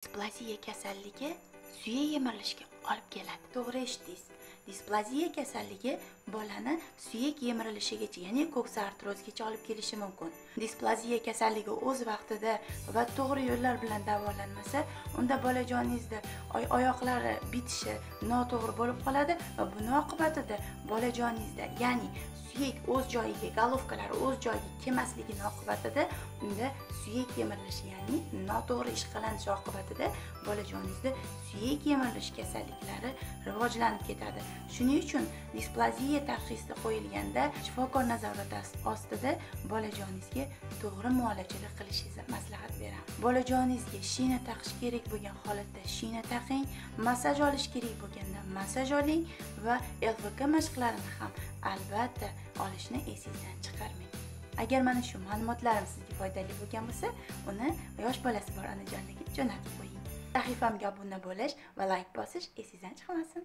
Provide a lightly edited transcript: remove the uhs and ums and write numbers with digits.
Displaziya kasalligi suyak yemirilishiga olib keladi. To'g'ri eshitdingiz. Displaziya kasalligi bolani suyak yemirilishigacha, ya'ni ko'ksa artrozgacha olib kelishi mumkin. Displaziya kasalligi o'z vaqtida va to'g'ri yo'llar bilan davolanmasa, unda bolajoningizda oyoqlari bitishi noto'g'ri bo'lib qoladi va buning oqibatida bolajoningizda, ya'ni suyak o'z joyiga, golovkalari o'z joyiga kelmasligini oqibatida unda suyak yemirilishi, ya'ni noto'g'ri ishqalanish oqibatida bolajoningizda suyak yemirilish kasalliklari rivojlanib ketadi. Shuning uchun displaziya tashxisi qo'yilganda shifokor nazorati ostida bolajoningizga to'g'ri muolajalar qilishingizni maslahat beraman. Bolajoningizga shina taqish kerak bo'lgan holatda shina taqing, massaj olish kerak bo'lganda massaj oling va LVK mashqlarini ham albatta olishni esingizdan chiqarmang. Agar mana shu ma'lumotlarim sizga foydali bo'lgan bo'lsa, uni yosh bolasi bor onajonlarga jo'natib qo'ying. Sahifamga obuna bo'lish va like bosish esingizdan chiqmasin.